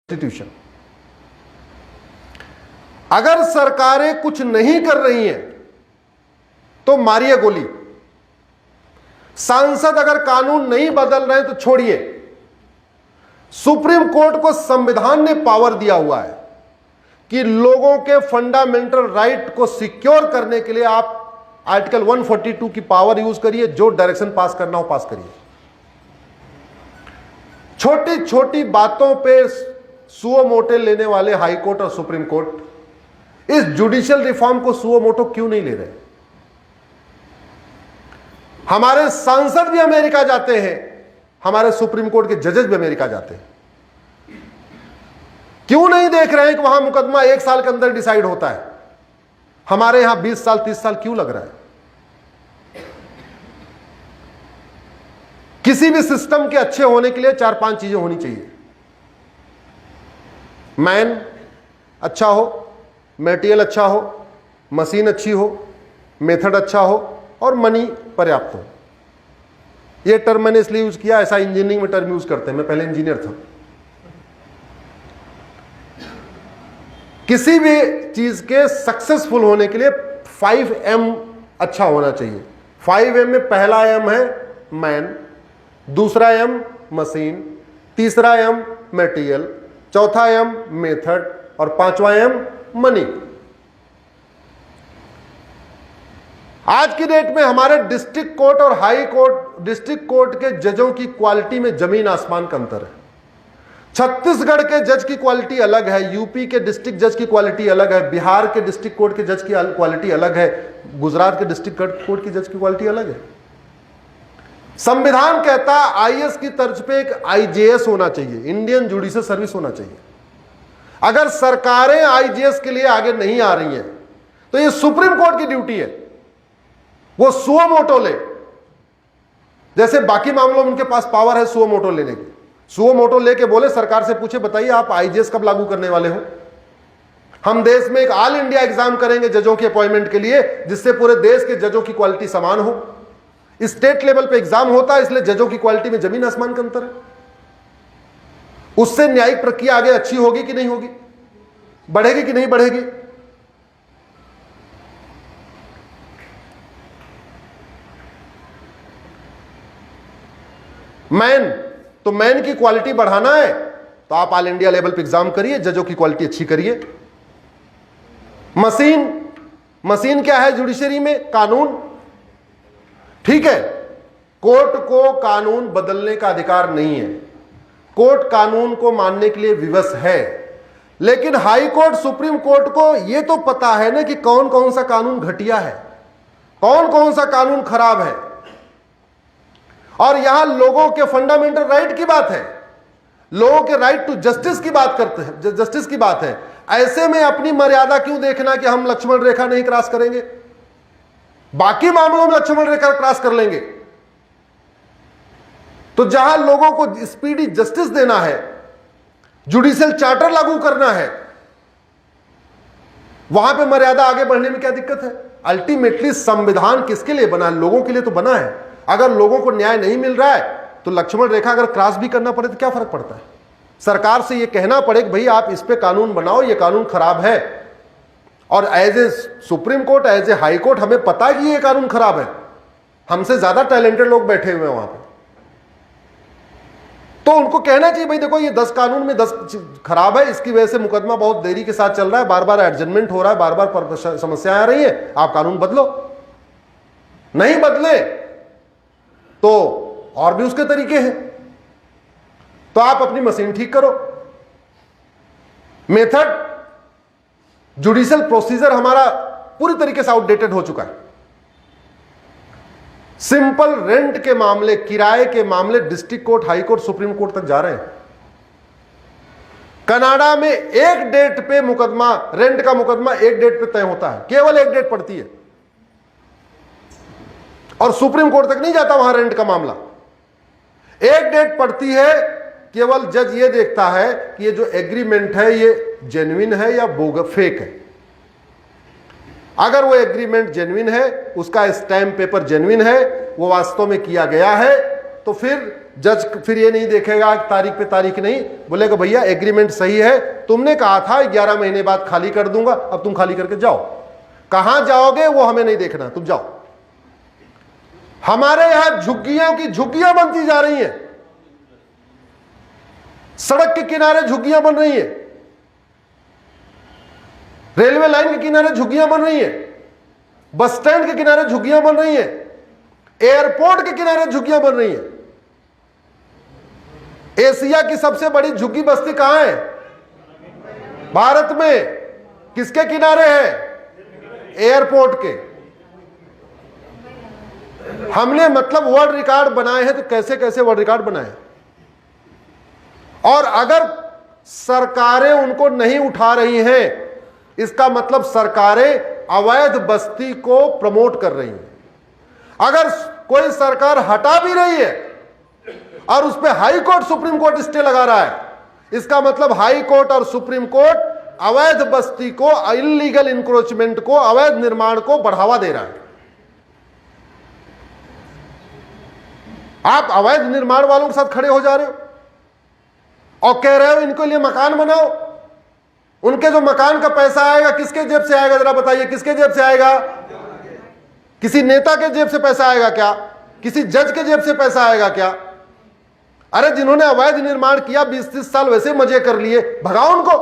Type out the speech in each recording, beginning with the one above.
Constitution. अगर सरकारें कुछ नहीं कर रही हैं तो मारिए गोली। सांसद अगर कानून नहीं बदल रहे तो छोड़िए। सुप्रीम कोर्ट को संविधान ने पावर दिया हुआ है कि लोगों के फंडामेंटल राइट को सिक्योर करने के लिए आप आर्टिकल 142 की पावर यूज करिए, जो डायरेक्शन पास करना हो पास करिए। छोटी छोटी बातों पे सुओ मोटे लेने वाले हाई कोर्ट और सुप्रीम कोर्ट इस जुडिशियल रिफॉर्म को सुओ मोटो क्यों नहीं ले रहे? हमारे सांसद भी अमेरिका जाते हैं, हमारे सुप्रीम कोर्ट के जजेस भी अमेरिका जाते हैं। क्यों नहीं देख रहे हैं कि वहां मुकदमा 1 साल के अंदर डिसाइड होता है? हमारे यहां 20 साल 30 साल क्यों लग रहा है? किसी भी सिस्टम के अच्छे होने के लिए 4-5 चीजें होनी चाहिए। मैन अच्छा हो, मटेरियल अच्छा हो, मशीन अच्छी हो, मेथड अच्छा हो और मनी पर्याप्त हो। यह टर्म मैंने इसलिए यूज किया, ऐसा इंजीनियरिंग में टर्म यूज करते हैं, मैं पहले इंजीनियर था। किसी भी चीज के सक्सेसफुल होने के लिए 5M अच्छा होना चाहिए। 5M में पहला M है मैन, दूसरा M मशीन, तीसरा M मटेरियल, चौथा M मेथड और पांचवा M मनी। आज की डेट में हमारे डिस्ट्रिक्ट कोर्ट और हाई कोर्ट, डिस्ट्रिक्ट कोर्ट के जजों की क्वालिटी में जमीन आसमान का अंतर है। छत्तीसगढ़ के जज की क्वालिटी अलग है, यूपी के डिस्ट्रिक्ट जज की क्वालिटी अलग है, बिहार के डिस्ट्रिक्ट कोर्ट के जज की क्वालिटी अलग है, गुजरात के डिस्ट्रिक्ट कोर्ट की जज की क्वालिटी अलग है। संविधान कहता है आईएएस की तर्ज पे एक आईजेएस होना चाहिए, इंडियन जुडिशियल सर्विस होना चाहिए। अगर सरकारें आईजेएस के लिए आगे नहीं आ रही हैं तो ये सुप्रीम कोर्ट की ड्यूटी है, वो सुओ मोटो ले। जैसे बाकी मामलों में उनके पास पावर है सुओ मोटो लेने की, सुओ मोटो लेके बोले सरकार से पूछे बताइए आप आईजेएस कब लागू करने वाले हो? हम देश में एक ऑल इंडिया एग्जाम करेंगे जजों के अपॉइंटमेंट के लिए, जिससे पूरे देश के जजों की क्वालिटी समान हो। स्टेट लेवल पे एग्जाम होता है, इसलिए जजों की क्वालिटी में जमीन आसमान का अंतर है। उससे न्यायिक प्रक्रिया आगे अच्छी होगी कि नहीं होगी, बढ़ेगी कि नहीं बढ़ेगी? मैन, तो मैन की क्वालिटी बढ़ाना है तो आप ऑल इंडिया लेवल पे एग्जाम करिए, जजों की क्वालिटी अच्छी करिए। मशीन, मशीन क्या है जुडिशरी में? कानून। ठीक है, कोर्ट को कानून बदलने का अधिकार नहीं है, कोर्ट कानून को मानने के लिए विवश है। लेकिन हाई कोर्ट, सुप्रीम कोर्ट को यह तो पता है ना कि कौन कौन सा कानून घटिया है, कौन कौन सा कानून खराब है। और यहां लोगों के फंडामेंटल राइट की बात है, लोगों के राइट टू जस्टिस की बात करते हैं, जस्टिस की बात है। ऐसे में अपनी मर्यादा क्यों देखना कि हम लक्ष्मण रेखा नहीं क्रॉस करेंगे, बाकी मामलों में लक्ष्मण रेखा क्रॉस कर लेंगे। तो जहां लोगों को स्पीडी जस्टिस देना है, जुडिशियल चार्टर लागू करना है, वहां पे मर्यादा आगे बढ़ने में क्या दिक्कत है? अल्टीमेटली संविधान किसके लिए बना है? लोगों के लिए तो बना है। अगर लोगों को न्याय नहीं मिल रहा है तो लक्ष्मण रेखा अगर क्रॉस भी करना पड़े तो क्या फर्क पड़ता है? सरकार से यह कहना पड़े कि भाई आप इस पे कानून बनाओ, ये कानून खराब है। और as a supreme court, as a high court हमें पता है कि ये कानून खराब है, हमसे ज्यादा टैलेंटेड लोग बैठे हुए हैं वहां पे, तो उनको कहना चाहिए भाई देखो ये 10 कानून में 10 खराब है, इसकी वजह से मुकदमा बहुत देरी के साथ चल रहा है, बार बार एडजमेंट हो रहा है, बार बार समस्याएं आ रही है, आप कानून बदलो। नहीं बदले तो और भी उसके तरीके हैं, तो आप अपनी मशीन ठीक करो। मेथड, जुडिशियल प्रोसीजर हमारा पूरी तरीके से आउटडेटेड हो चुका है। सिंपल रेंट के मामले, किराए के मामले district court, high court, supreme court तक जा रहे हैं। कनाडा में एक डेट पे मुकदमा, रेंट का मुकदमा एक डेट पे तय होता है, केवल एक डेट पड़ती है और सुप्रीम कोर्ट तक नहीं जाता वहां रेंट का मामला। एक डेट पड़ती है, केवल जज ये देखता है कि ये जो एग्रीमेंट है ये जेन्युइन है या फेक है। अगर वो एग्रीमेंट जेन्युइन है, उसका स्टैम्प पेपर जेन्युइन है, वो वास्तव में किया गया है, तो फिर जज फिर ये नहीं देखेगा तारीख पे तारीख नहीं, बोलेगा भैया एग्रीमेंट सही है, तुमने कहा था 11 महीने बाद खाली कर दूंगा, अब तुम खाली करके जाओ। कहां जाओगे वो हमें नहीं देखना, तुम जाओ। हमारे यहां झुग्गियों की झुग्गियां बनती जा रही हैं, सड़क के किनारे झुग्गियां बन रही हैं, रेलवे लाइन के किनारे झुग्गियां बन रही हैं, बस स्टैंड के किनारे झुग्गियां बन रही हैं, एयरपोर्ट के किनारे झुग्गियां बन रही हैं। एशिया की सबसे बड़ी झुग्गी बस्ती कहां है? भारत में। किसके किनारे है? एयरपोर्ट के। हमने मतलब वर्ल्ड रिकॉर्ड बनाए हैं, तो कैसे कैसे वर्ल्ड रिकॉर्ड बनाए। और अगर सरकारें उनको नहीं उठा रही हैं, इसका मतलब सरकारें अवैध बस्ती को प्रमोट कर रही हैं। अगर कोई सरकार हटा भी रही है और उस पर high court supreme court stay लगा रहा है, इसका मतलब हाई कोर्ट और सुप्रीम कोर्ट अवैध बस्ती को, इलीगल इंक्रोचमेंट को, अवैध निर्माण को बढ़ावा दे रहा है। आप अवैध निर्माण वालों के साथ खड़े हो जा रहे हो और कह रहे हो इनके लिए मकान बनाओ। उनके जो मकान का पैसा आएगा किसके जेब से आएगा? जरा बताइए, किसके जेब से आएगा? किसी नेता के जेब से पैसा आएगा क्या? किसी जज के जेब से पैसा आएगा क्या? अरे जिन्होंने अवैध निर्माण किया 20-30 साल वैसे मजे कर लिए, भगाओ उनको।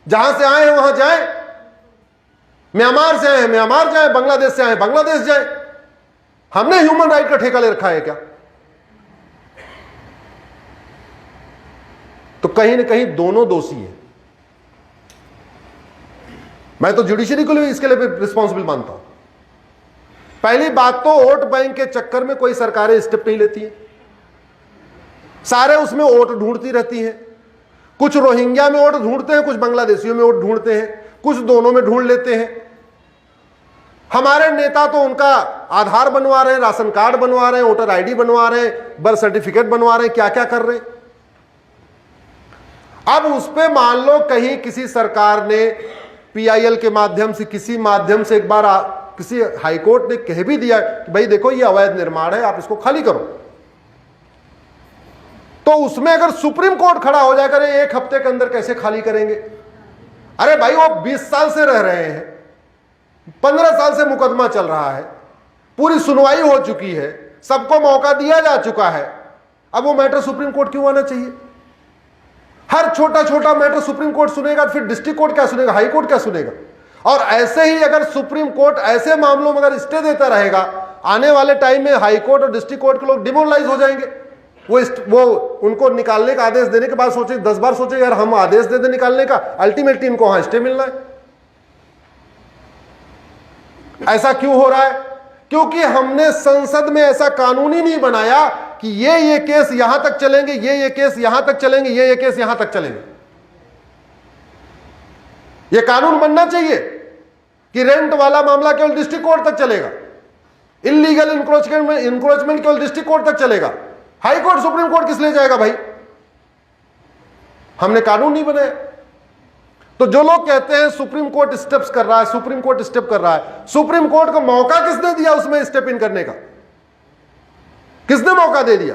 जहां से आए हैं वहां जाए। म्यांमार से आए हैं म्यांमार जाए, बांग्लादेश से आए बांग्लादेश जाए। हमने ह्यूमन राइट का ठेका ले रखा है क्या? तो कहीं ना कहीं दोनों दोषी हैं। मैं तो जुडिशरी को इसके लिए रिस्पॉन्सिबल मानता हूं। पहली बात तो वोट बैंक के चक्कर में कोई सरकारें स्टेप नहीं लेती हैं, सारे उसमें वोट ढूंढती रहती हैं। कुछ रोहिंग्या में वोट ढूंढते हैं, कुछ बांग्लादेशियों में वोट ढूंढते हैं, कुछ दोनों में ढूंढ लेते हैं। हमारे नेता तो उनका आधार बनवा रहे हैं, राशन कार्ड बनवा रहे हैं, वोटर आईडी बनवा रहे हैं, बर्थ सर्टिफिकेट बनवा रहे हैं, क्या क्या कर रहे हैं। अब उस पे मान लो कहीं किसी सरकार ने पीआईएल के माध्यम से, किसी माध्यम से एक बार किसी हाईकोर्ट ने कह भी दिया कि भाई देखो ये अवैध निर्माण है, आप इसको खाली करो, तो उसमें अगर सुप्रीम कोर्ट खड़ा हो जाएगा, अरे 1 हफ्ते के अंदर कैसे खाली करेंगे? अरे भाई वो 20 साल से रह रहे हैं, 15 साल से मुकदमा चल रहा है, पूरी सुनवाई हो चुकी है, सबको मौका दिया जा चुका है, अब वो मैटर सुप्रीम कोर्ट क्यों आना चाहिए? हर छोटा छोटा मैटर सुप्रीम कोर्ट सुनेगा, फिर डिस्ट्रिक्ट कोर्ट क्या सुनेगा, हाई कोर्ट क्या सुनेगा? और ऐसे ही अगर सुप्रीम कोर्ट ऐसे मामलों में अगर स्टे देता रहेगा, आने वाले टाइम में हाई कोर्ट और डिस्ट्रिक्ट कोर्ट के लोग डिमोरलाइज हो जाएंगे। वो उनको निकालने का आदेश देने के बाद सोचे 10 बार सोचे यार हम आदेश दे दे निकालने का, अल्टीमेटली इनको वहां स्टे मिलना है। ऐसा क्यों हो रहा है? क्योंकि हमने संसद में ऐसा कानून ही नहीं बनाया कि ये केस यहां तक चलेंगे, ये केस यहां तक चलेंगे, ये केस यहां तक चलेंगे। ये कानून बनना चाहिए कि रेंट वाला मामला केवल डिस्ट्रिक्ट कोर्ट तक चलेगा, इलीगल इंक्रोचमेंट केवल डिस्ट्रिक्ट कोर्ट तक चलेगा, हाई कोर्ट सुप्रीम कोर्ट किस लिए जाएगा भाई? हमने कानून नहीं बनाया। तो जो लोग कहते हैं सुप्रीम कोर्ट स्टेप्स कर रहा है, सुप्रीम कोर्ट स्टेप कर रहा है, सुप्रीम कोर्ट को मौका किसने दिया उसमें स्टेप इन करने का? किसने मौका दे दिया?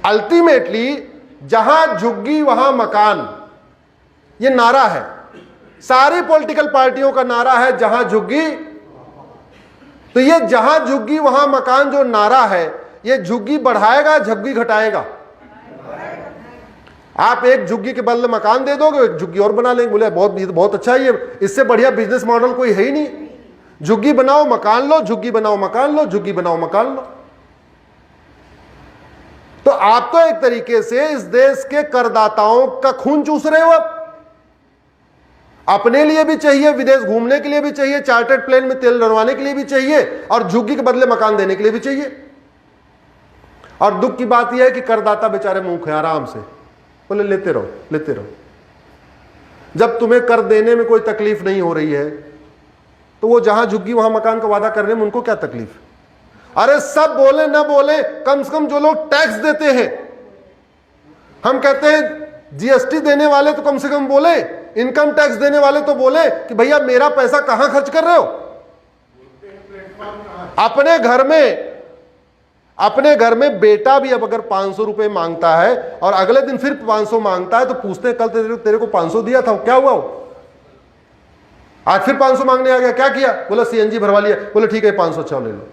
अल्टीमेटली जहां झुग्गी वहां मकान, ये नारा है, सारी पॉलिटिकल पार्टियों का नारा है, जहां झुग्गी। तो ये जहां झुग्गी वहां मकान जो नारा है, ये झुग्गी बढ़ाएगा, झुग्गी घटाएगा? आप एक झुग्गी के बदले मकान दे दोगे, एक झुग्गी और बना लेंगे, बोले बहुत अच्छा है ये, इससे बढ़िया बिजनेस मॉडल कोई है ही नहीं। झुग्गी बनाओ मकान लो, झुग्गी बनाओ मकान लो, झुग्गी बनाओ मकान लो। तो आप तो एक तरीके से इस देश के करदाताओं का खून चूस रहे हो। अपने लिए भी चाहिए, विदेश घूमने के लिए भी चाहिए, चार्टर्ड प्लेन में तेल डलवाने के लिए भी चाहिए, और झुग्गी के बदले मकान देने के लिए भी चाहिए। और दुख की बात यह है कि करदाता बेचारे मुंह हैं, आराम से बोले लेते रहो लेते रहो। जब तुम्हें कर देने में कोई तकलीफ नहीं हो रही है, तो वो जहां झुग्गी वहां मकान का वादा करने में उनको क्या तकलीफ? अरे सब बोले ना बोले, कम से कम जो लोग टैक्स देते हैं, हम कहते हैं जीएसटी देने वाले तो कम से कम बोले, इनकम टैक्स देने वाले तो बोले कि भैया मेरा पैसा कहां खर्च कर रहे हो। अपने घर में बेटा भी अब अगर 500 रुपए मांगता है और अगले दिन फिर 500 मांगता है तो पूछते हैं, कल तेरे को 500 दिया था, क्या हुआ वो? आज फिर 500 मांगने आ गया, क्या किया? बोला सीएनजी भरवा लिया। बोले ठीक है 500 चाव ले लो।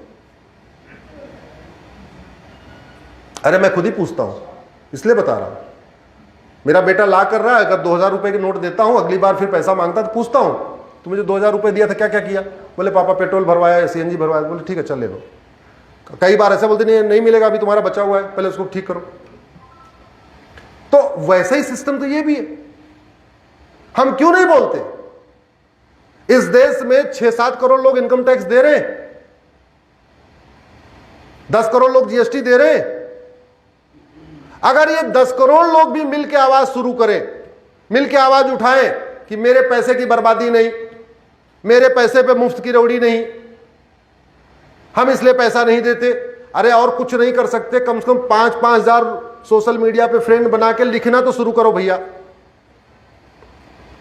अरे मैं खुद ही पूछता हूं, इसलिए बता रहा हूं। मेरा बेटा ला कर रहा है, अगर 2000 रुपए के नोट देता हूं, अगली बार फिर पैसा मांगता तो पूछता हूं, तू मुझे 2000 रुपए दिया था, क्या क्या किया? बोले पापा पेट्रोल भरवाया, सीएनजी भरवाया। बोले ठीक है चल ले लो। कई बार ऐसा बोलते नहीं मिलेगा, अभी तुम्हारा बचा हुआ है, पहले उसको ठीक करो। तो वैसा ही सिस्टम तो ये भी है। हम क्यों नहीं बोलते? इस देश में 6-7 करोड़ लोग इनकम टैक्स दे रहे हैं, 10 करोड़ लोग जीएसटी दे रहे हैं। अगर ये 10 करोड़ लोग भी मिलकर आवाज शुरू करें, मिलकर आवाज उठाएं कि मेरे पैसे की बर्बादी नहीं, मेरे पैसे पे मुफ्त की रौड़ी नहीं, हम इसलिए पैसा नहीं देते, अरे और कुछ नहीं कर सकते, कम से कम 5-5 हजार सोशल मीडिया पे फ्रेंड बना के लिखना तो शुरू करो भैया।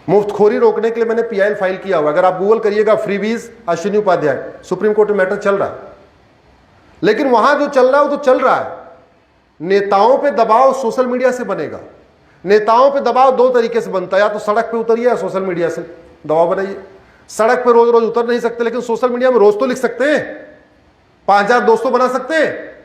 मुफ्तखोरी रोकने के लिए मैंने पीआईएल फाइल किया हुआ, अगर आप गूगल करिएगा freebies Ashwini Upadhyay, supreme court में मैटर चल रहा है। लेकिन वहां जो चल रहा है वो तो चल रहा है, नेताओं पे दबाव सोशल मीडिया से बनेगा। नेताओं पे दबाव 2 तरीके से बनता है, या तो सड़क पे उतरिए या सोशल मीडिया से दबाव बनाइए। सड़क पे रोज रोज उतर नहीं सकते, लेकिन सोशल मीडिया में रोज तो लिख सकते हैं, 5000 दोस्तों बना सकते हैं।